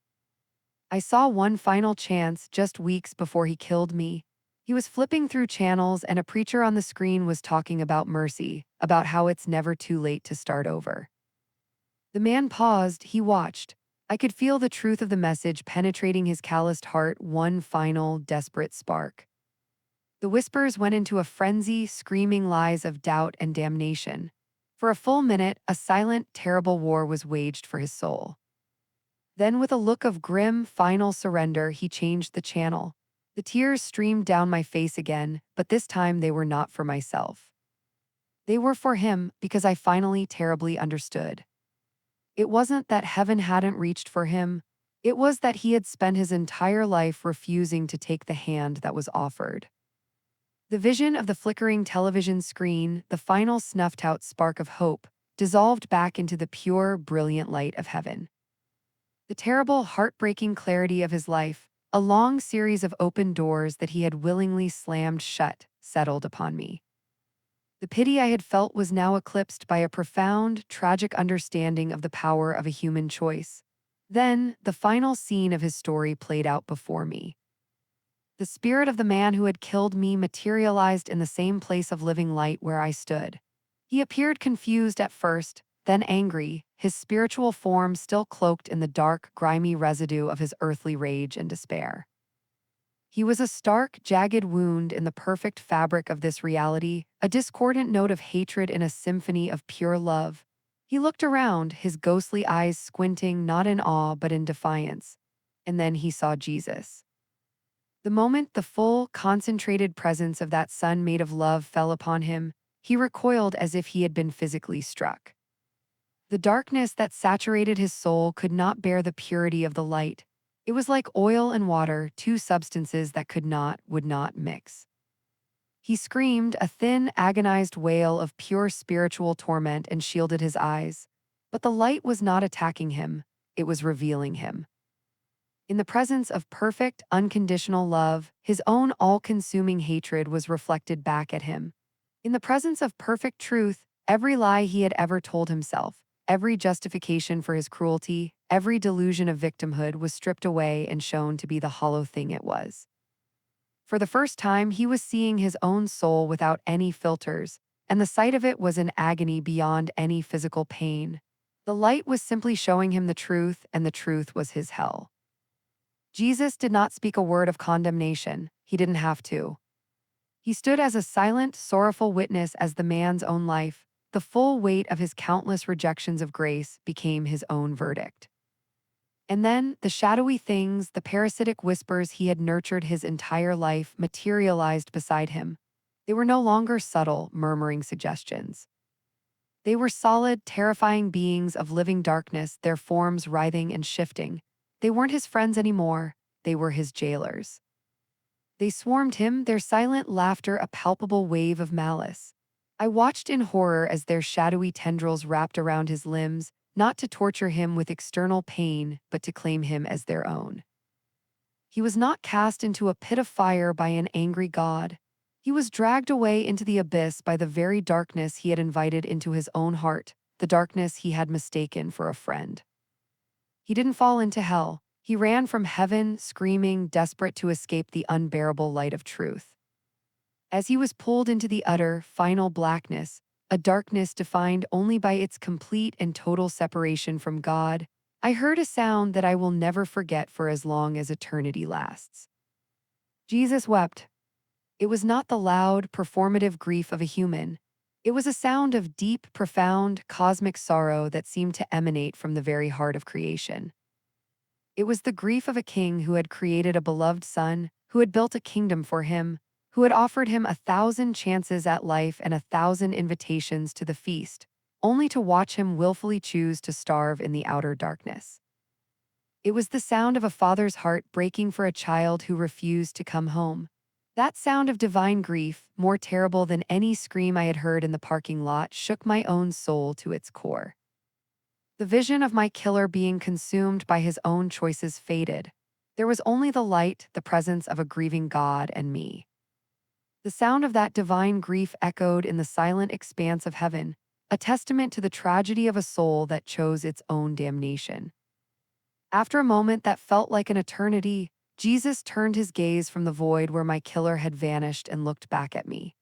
Speaker 1: I saw one final chance just weeks before he killed me. He was flipping through channels, and a preacher on the screen was talking about mercy, about how it's never too late to start over. The man paused, he watched. I could feel the truth of the message penetrating his calloused heart, one final, desperate spark. The whispers went into a frenzy, screaming lies of doubt and damnation. For a full minute, a silent, terrible war was waged for his soul. Then, with a look of grim, final surrender, he changed the channel. The tears streamed down my face again, but this time they were not for myself. They were for him, because I finally terribly understood. It wasn't that heaven hadn't reached for him. It was that he had spent his entire life refusing to take the hand that was offered. The vision of the flickering television screen, the final snuffed-out spark of hope, dissolved back into the pure, brilliant light of heaven. The terrible, heartbreaking clarity of his life, a long series of open doors that he had willingly slammed shut, settled upon me. The pity I had felt was now eclipsed by a profound, tragic understanding of the power of a human choice. Then, the final scene of his story played out before me. The spirit of the man who had killed me materialized in the same place of living light where I stood. He appeared confused at first, then angry, his spiritual form still cloaked in the dark, grimy residue of his earthly rage and despair. He was a stark, jagged wound in the perfect fabric of this reality, a discordant note of hatred in a symphony of pure love. He looked around, his ghostly eyes squinting not in awe but in defiance. And then he saw Jesus. The moment the full, concentrated presence of that sun made of love fell upon him, he recoiled as if he had been physically struck. The darkness that saturated his soul could not bear the purity of the light. It was like oil and water, two substances that would not mix. He screamed, a thin, agonized wail of pure spiritual torment, and shielded his eyes. But the light was not attacking him, it was revealing him. In the presence of perfect, unconditional love, his own all-consuming hatred was reflected back at him. In the presence of perfect truth, every lie he had ever told himself, every justification for his cruelty, every delusion of victimhood was stripped away and shown to be the hollow thing it was. For the first time, he was seeing his own soul without any filters, and the sight of it was an agony beyond any physical pain. The light was simply showing him the truth, and the truth was his hell. Jesus did not speak a word of condemnation. He didn't have to. He stood as a silent, sorrowful witness as the man's own life, the full weight of his countless rejections of grace, became his own verdict. And then, the shadowy things, the parasitic whispers he had nurtured his entire life, materialized beside him. They were no longer subtle, murmuring suggestions. They were solid, terrifying beings of living darkness, their forms writhing and shifting. They weren't his friends anymore, they were his jailers. They swarmed him, their silent laughter a palpable wave of malice. I watched in horror as their shadowy tendrils wrapped around his limbs, not to torture him with external pain, but to claim him as their own. He was not cast into a pit of fire by an angry God. He was dragged away into the abyss by the very darkness he had invited into his own heart, the darkness he had mistaken for a friend. He didn't fall into hell. He ran from heaven, screaming, desperate to escape the unbearable light of truth. As he was pulled into the utter, final blackness, a darkness defined only by its complete and total separation from God, I heard a sound that I will never forget for as long as eternity lasts. Jesus wept. It was not the loud, performative grief of a human. It was a sound of deep, profound, cosmic sorrow that seemed to emanate from the very heart of creation. It was the grief of a king who had created a beloved son, who had built a kingdom for him, who had offered him 1,000 chances at life and 1,000 invitations to the feast, only to watch him willfully choose to starve in the outer darkness. It was the sound of a father's heart breaking for a child who refused to come home. That sound of divine grief, more terrible than any scream I had heard in the parking lot, shook my own soul to its core. The vision of my killer being consumed by his own choices faded. There was only the light, the presence of a grieving God and me. The sound of that divine grief echoed in the silent expanse of heaven, a testament to the tragedy of a soul that chose its own damnation. After a moment that felt like an eternity, Jesus turned his gaze from the void where my killer had vanished and looked back at me.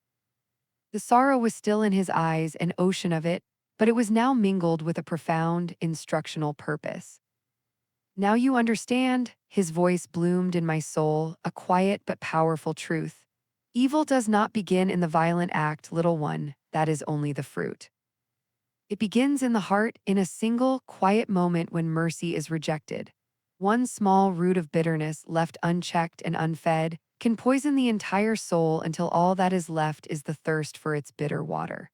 Speaker 1: The sorrow was still in his eyes, an ocean of it, but it was now mingled with a profound, instructional purpose. Now you understand, his voice bloomed in my soul, a quiet but powerful truth. Evil does not begin in the violent act, little one, that is only the fruit. It begins in the heart, in a single, quiet moment when mercy is rejected. One small root of bitterness, left unchecked and unfed, can poison the entire soul until all that is left is the thirst for its bitter water.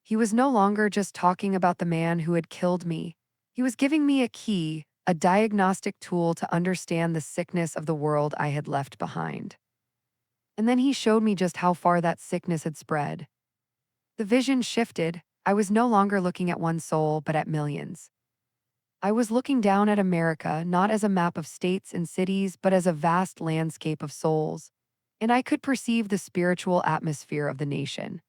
Speaker 1: He was no longer just talking about the man who had killed me. He was giving me a key, a diagnostic tool to understand the sickness of the world I had left behind. And then he showed me just how far that sickness had spread. The vision shifted. I was no longer looking at one soul, but at millions. I was looking down at America not as a map of states and cities, but as a vast landscape of souls. And I could perceive the spiritual atmosphere of the nation.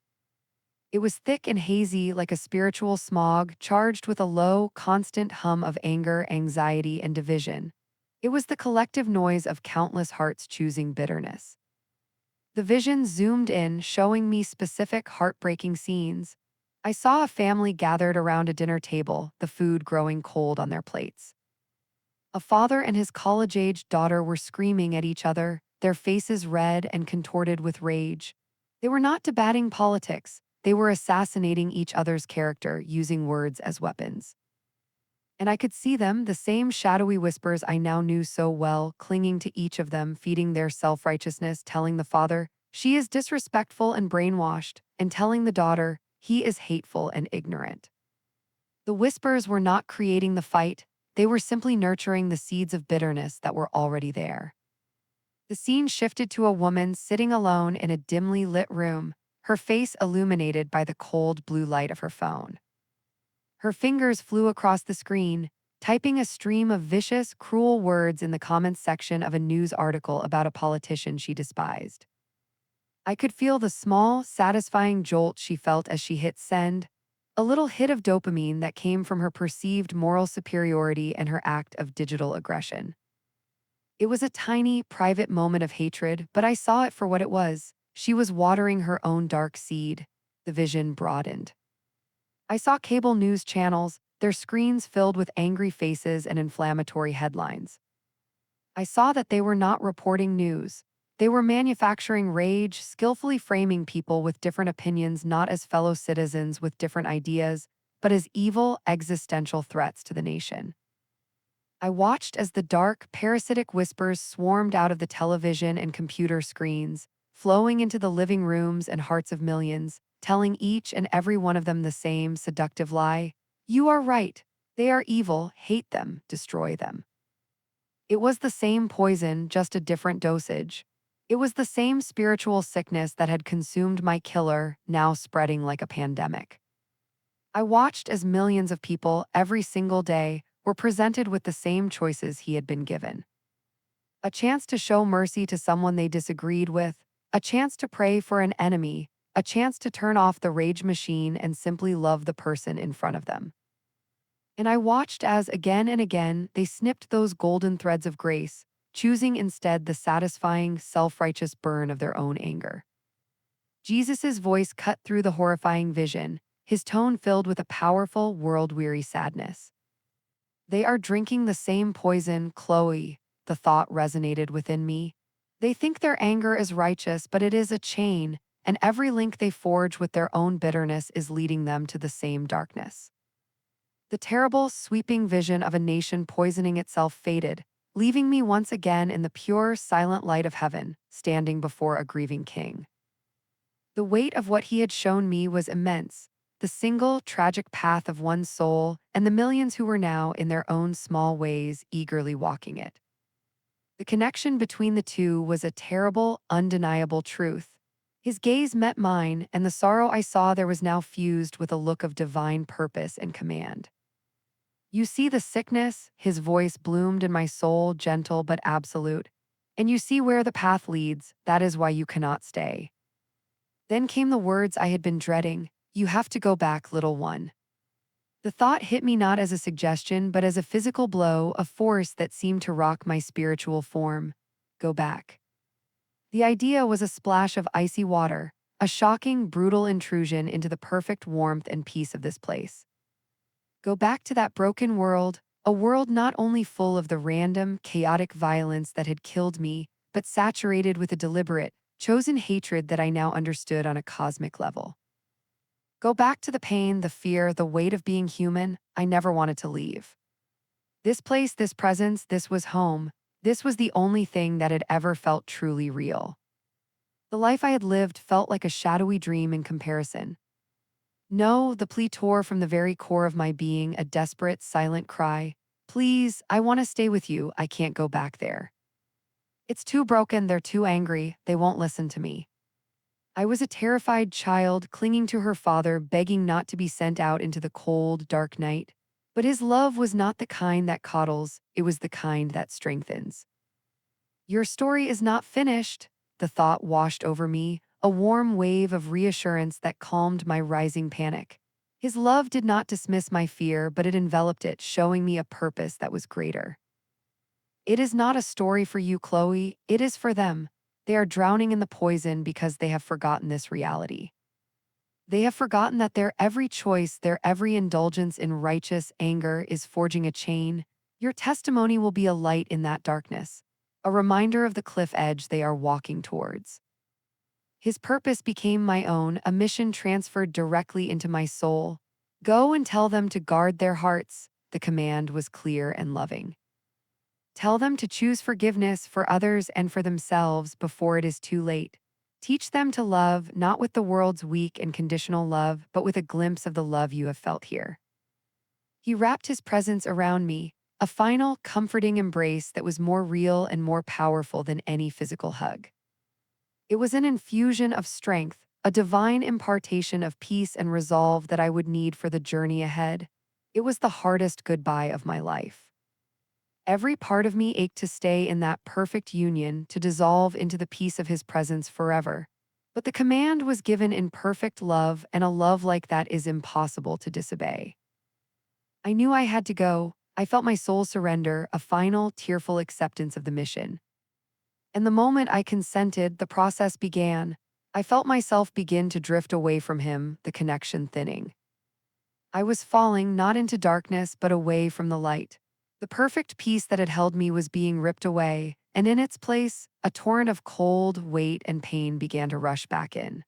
Speaker 1: It was thick and hazy like a spiritual smog, charged with a low, constant hum of anger, anxiety, and division. It was the collective noise of countless hearts choosing bitterness. The vision zoomed in, showing me specific heartbreaking scenes. I saw a family gathered around a dinner table, the food growing cold on their plates. A father and his college-aged daughter were screaming at each other, their faces red and contorted with rage. They were not debating politics, they were assassinating each other's character, using words as weapons. And I could see them, the same shadowy whispers I now knew so well, clinging to each of them, feeding their self-righteousness, telling the father, "She is disrespectful and brainwashed," and telling the daughter, "He is hateful and ignorant." The whispers were not creating the fight, they were simply nurturing the seeds of bitterness that were already there. The scene shifted to a woman sitting alone in a dimly lit room, her face illuminated by the cold blue light of her phone. Her fingers flew across the screen, typing a stream of vicious, cruel words in the comments section of a news article about a politician she despised. I could feel the small, satisfying jolt she felt as she hit send, a little hit of dopamine that came from her perceived moral superiority and her act of digital aggression. It was a tiny, private moment of hatred, but I saw it for what it was. She was watering her own dark seed. The vision broadened. I saw cable news channels, their screens filled with angry faces and inflammatory headlines. I saw that they were not reporting news. They were manufacturing rage, skillfully framing people with different opinions not as fellow citizens with different ideas, but as evil, existential threats to the nation. I watched as the dark, parasitic whispers swarmed out of the television and computer screens, flowing into the living rooms and hearts of millions, telling each and every one of them the same seductive lie. "You are right. They are evil. Hate them. Destroy them." It was the same poison, just a different dosage. It was the same spiritual sickness that had consumed my killer, now spreading like a pandemic. I watched as millions of people, every single day, were presented with the same choices he had been given. A chance to show mercy to someone they disagreed with, a chance to pray for an enemy, a chance to turn off the rage machine and simply love the person in front of them. And I watched as, again and again, they snipped those golden threads of grace, choosing instead the satisfying, self-righteous burn of their own anger. Jesus' voice cut through the horrifying vision, his tone filled with a powerful, world-weary sadness. "They are drinking the same poison, Chloe," the thought resonated within me. "They think their anger is righteous, but it is a chain, and every link they forge with their own bitterness is leading them to the same darkness." The terrible, sweeping vision of a nation poisoning itself faded, leaving me once again in the pure, silent light of heaven, standing before a grieving king. The weight of what he had shown me was immense, the single, tragic path of one soul, and the millions who were now, in their own small ways, eagerly walking it. The connection between the two was a terrible, undeniable truth. His gaze met mine, and the sorrow I saw there was now fused with a look of divine purpose and command. "You see the sickness," his voice bloomed in my soul, gentle but absolute. "And you see where the path leads, that is why you cannot stay." Then came the words I had been dreading, "You have to go back, little one." The thought hit me not as a suggestion, but as a physical blow, a force that seemed to rock my spiritual form. Go back. The idea was a splash of icy water, a shocking, brutal intrusion into the perfect warmth and peace of this place. Go back to that broken world, a world not only full of the random, chaotic violence that had killed me, but saturated with a deliberate, chosen hatred that I now understood on a cosmic level. Go back to the pain, the fear, the weight of being human. I never wanted to leave. This place, this presence, this was home. This was the only thing that had ever felt truly real. The life I had lived felt like a shadowy dream in comparison. "No," the plea tore from the very core of my being, a desperate, silent cry. "Please, I want to stay with you. I can't go back there. It's too broken, they're too angry, they won't listen to me." I was a terrified child, clinging to her father, begging not to be sent out into the cold, dark night. But his love was not the kind that coddles, it was the kind that strengthens. "Your story is not finished," the thought washed over me, a warm wave of reassurance that calmed my rising panic. His love did not dismiss my fear, but it enveloped it, showing me a purpose that was greater. It is not a story for you, Chloe. It is for them. They are drowning in the poison because they have forgotten this reality. They have forgotten that their every choice, their every indulgence in righteous anger is forging a chain. Your testimony will be a light in that darkness, a reminder of the cliff edge they are walking towards. His purpose became my own, a mission transferred directly into my soul. Go and tell them to guard their hearts. The command was clear and loving. Tell them to choose forgiveness for others and for themselves before it is too late. Teach them to love, not with the world's weak and conditional love, but with a glimpse of the love you have felt here. He wrapped his presence around me, a final, comforting embrace that was more real and more powerful than any physical hug. It was an infusion of strength, a divine impartation of peace and resolve that I would need for the journey ahead. It was the hardest goodbye of my life. Every part of me ached to stay in that perfect union, to dissolve into the peace of his presence forever. But the command was given in perfect love, and a love like that is impossible to disobey. I knew I had to go. I felt my soul surrender, a final, tearful acceptance of the mission. And the moment I consented, the process began. I felt myself begin to drift away from him, the connection thinning. I was falling not into darkness, but away from the light. The perfect peace that had held me was being ripped away, and in its place, a torrent of cold, weight, and pain began to rush back in.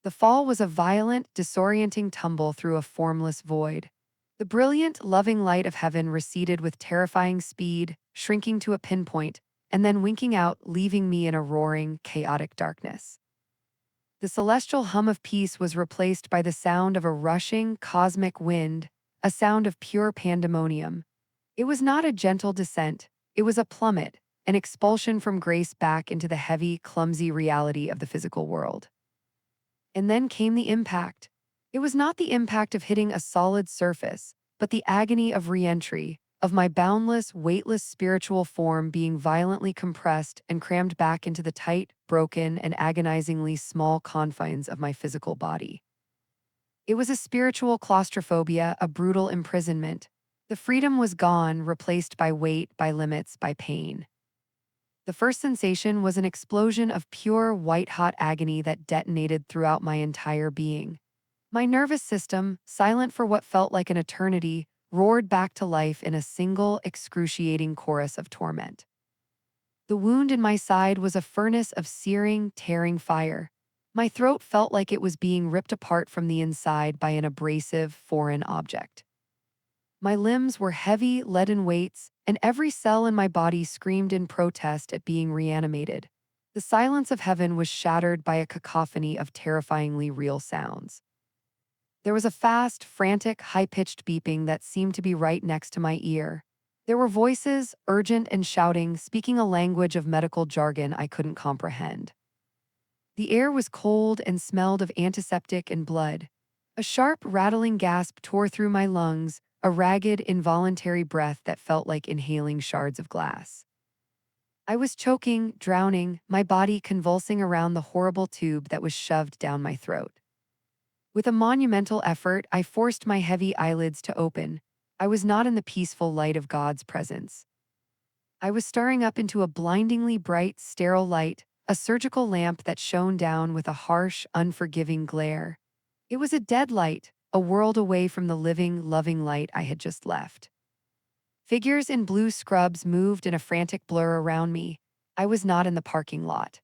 Speaker 1: The fall was a violent, disorienting tumble through a formless void. The brilliant, loving light of heaven receded with terrifying speed, shrinking to a pinpoint, and then winking out, leaving me in a roaring, chaotic darkness. The celestial hum of peace was replaced by the sound of a rushing, cosmic wind, a sound of pure pandemonium. It was not a gentle descent, it was a plummet, an expulsion from grace back into the heavy, clumsy reality of the physical world. And then came the impact. It was not the impact of hitting a solid surface, but the agony of re-entry, of my boundless, weightless spiritual form being violently compressed and crammed back into the tight, broken, and agonizingly small confines of my physical body. It was a spiritual claustrophobia, a brutal imprisonment. The freedom was gone, replaced by weight, by limits, by pain. The first sensation was an explosion of pure, white-hot agony that detonated throughout my entire being. My nervous system, silent for what felt like an eternity, roared back to life in a single, excruciating chorus of torment. The wound in my side was a furnace of searing, tearing fire. My throat felt like it was being ripped apart from the inside by an abrasive, foreign object. My limbs were heavy, leaden weights, and every cell in my body screamed in protest at being reanimated. The silence of heaven was shattered by a cacophony of terrifyingly real sounds. There was a fast, frantic, high-pitched beeping that seemed to be right next to my ear. There were voices, urgent and shouting, speaking a language of medical jargon I couldn't comprehend. The air was cold and smelled of antiseptic and blood. A sharp, rattling gasp tore through my lungs, a ragged, involuntary breath that felt like inhaling shards of glass. I was choking, drowning, my body convulsing around the horrible tube that was shoved down my throat. With a monumental effort, I forced my heavy eyelids to open. I was not in the peaceful light of God's presence. I was staring up into a blindingly bright, sterile light, a surgical lamp that shone down with a harsh, unforgiving glare. It was a dead light, a world away from the living, loving light I had just left. Figures in blue scrubs moved in a frantic blur around me. I was not in the parking lot.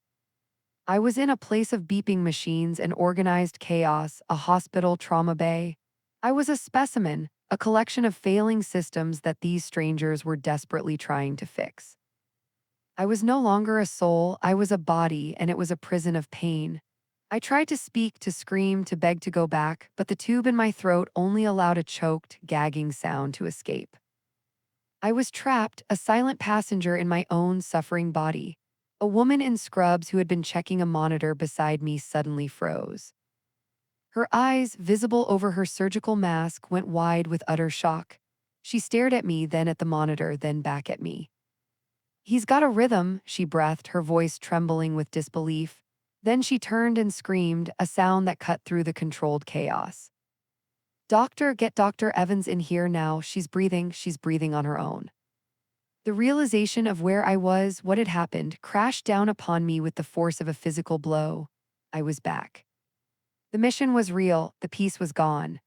Speaker 1: I was in a place of beeping machines and organized chaos, a hospital trauma bay. I was a specimen, a collection of failing systems that these strangers were desperately trying to fix. I was no longer a soul, I was a body, and it was a prison of pain. I tried to speak, to scream, to beg to go back, but the tube in my throat only allowed a choked, gagging sound to escape. I was trapped, a silent passenger in my own suffering body. A woman in scrubs who had been checking a monitor beside me suddenly froze. Her eyes, visible over her surgical mask, went wide with utter shock. She stared at me, then at the monitor, then back at me. "He's got a rhythm," she breathed, her voice trembling with disbelief. Then she turned and screamed, a sound that cut through the controlled chaos. Doctor, get Dr. Evans in here now. She's breathing on her own. The realization of where I was, what had happened, crashed down upon me with the force of a physical blow. I was back. The mission was real, the peace was gone.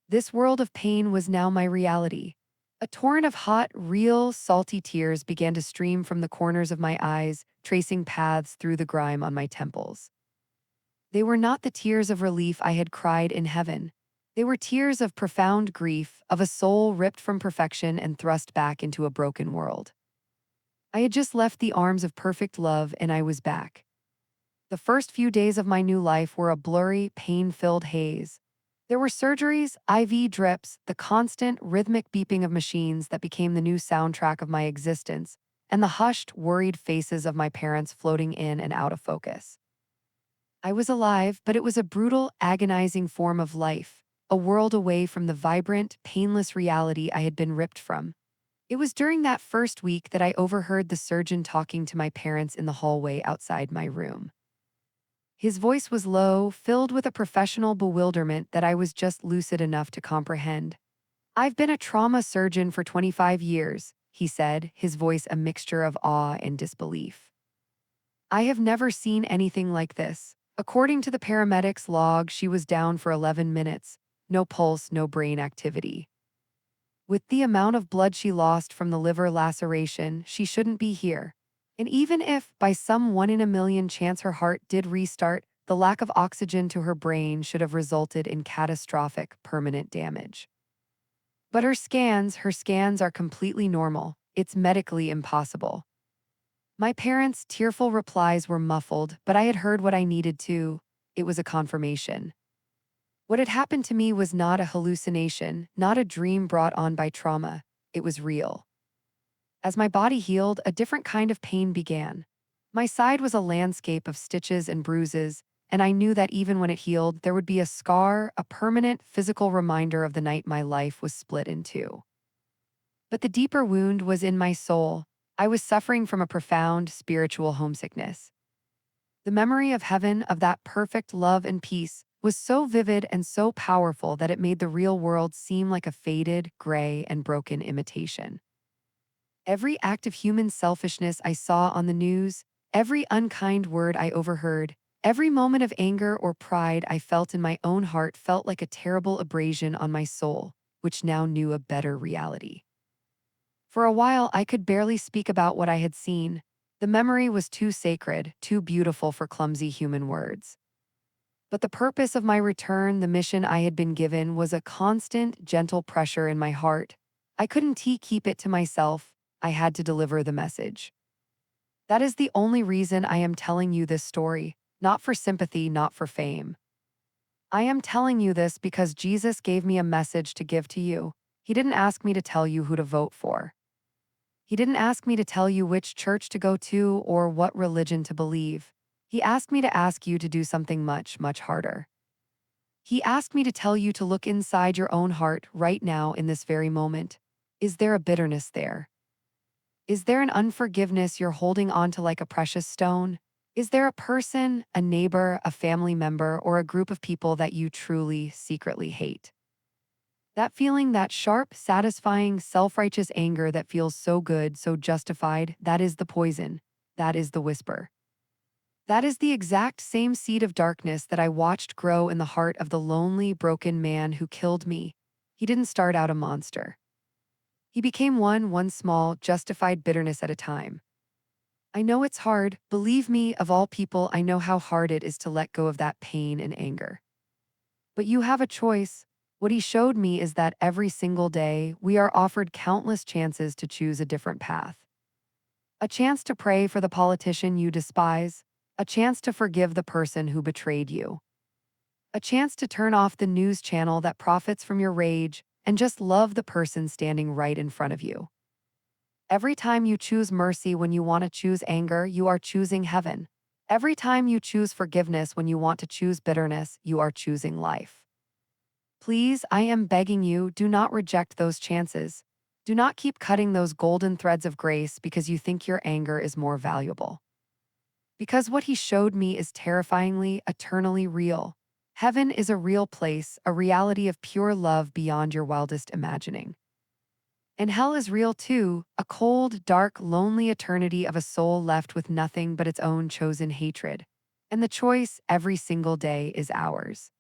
Speaker 1: This world of pain was now my reality. A torrent of hot, real, salty tears began to stream from the corners of my eyes, tracing paths through the grime on my temples. They were not the tears of relief I had cried in heaven. They were tears of profound grief, of a soul ripped from perfection and thrust back into a broken world. I had just left the arms of perfect love and I was back. The first few days of my new life were a blurry, pain-filled haze. There were surgeries, IV drips, the constant, rhythmic beeping of machines that became the new soundtrack of my existence, and the hushed, worried faces of my parents floating in and out of focus. I was alive, but it was a brutal, agonizing form of life, a world away from the vibrant, painless reality I had been ripped from. It was during that first week that I overheard the surgeon talking to my parents in the hallway outside my room. His voice was low, filled with a professional bewilderment that I was just lucid enough to comprehend. "I've been a trauma surgeon for 25 years, he said, his voice a mixture of awe and disbelief. "I have never seen anything like this. According to the paramedics' log, she was down for 11 minutes. No pulse, no brain activity. With the amount of blood she lost from the liver laceration, she shouldn't be here. And even if, by some 1 in a million chance her heart did restart, the lack of oxygen to her brain should have resulted in catastrophic, permanent damage. But her scans are completely normal. It's medically impossible." My parents' tearful replies were muffled, but I had heard what I needed to. It was a confirmation. What had happened to me was not a hallucination, not a dream brought on by trauma. It was real. As my body healed, a different kind of pain began. My side was a landscape of stitches and bruises, and I knew that even when it healed, there would be a scar, a permanent physical reminder of the night my life was split in two. But the deeper wound was in my soul. I was suffering from a profound spiritual homesickness. The memory of heaven, of that perfect love and peace, was so vivid and so powerful that it made the real world seem like a faded, gray, and broken imitation. Every act of human selfishness I saw on the news, every unkind word I overheard, every moment of anger or pride I felt in my own heart felt like a terrible abrasion on my soul, which now knew a better reality. For a while, I could barely speak about what I had seen. The memory was too sacred, too beautiful for clumsy human words. But the purpose of my return, the mission I had been given, was a constant, gentle pressure in my heart. I couldn't keep it to myself. I had to deliver the message. That is the only reason I am telling you this story, not for sympathy, not for fame. I am telling you this because Jesus gave me a message to give to you. He didn't ask me to tell you who to vote for. He didn't ask me to tell you which church to go to or what religion to believe. He asked me to ask you to do something much, much harder. He asked me to tell you to look inside your own heart right now in this very moment. Is there a bitterness there? Is there an unforgiveness you're holding on to like a precious stone? Is there a person, a neighbor, a family member, or a group of people that you truly, secretly hate? That feeling, that sharp, satisfying, self-righteous anger that feels so good, so justified, that is the poison. That is the whisper. That is the exact same seed of darkness that I watched grow in the heart of the lonely, broken man who killed me. He didn't start out a monster. He became one small, justified bitterness at a time. I know it's hard. Believe me, of all people, I know how hard it is to let go of that pain and anger. But you have a choice. What he showed me is that every single day, we are offered countless chances to choose a different path. A chance to pray for the politician you despise. A chance to forgive the person who betrayed you. A chance to turn off the news channel that profits from your rage and just love the person standing right in front of you. Every time you choose mercy when you want to choose anger, you are choosing heaven. Every time you choose forgiveness when you want to choose bitterness, you are choosing life. Please, I am begging you, do not reject those chances. Do not keep cutting those golden threads of grace because you think your anger is more valuable. Because what he showed me is terrifyingly, eternally real. Heaven is a real place, a reality of pure love beyond your wildest imagining. And hell is real too, a cold, dark, lonely eternity of a soul left with nothing but its own chosen hatred. And the choice every single day is ours.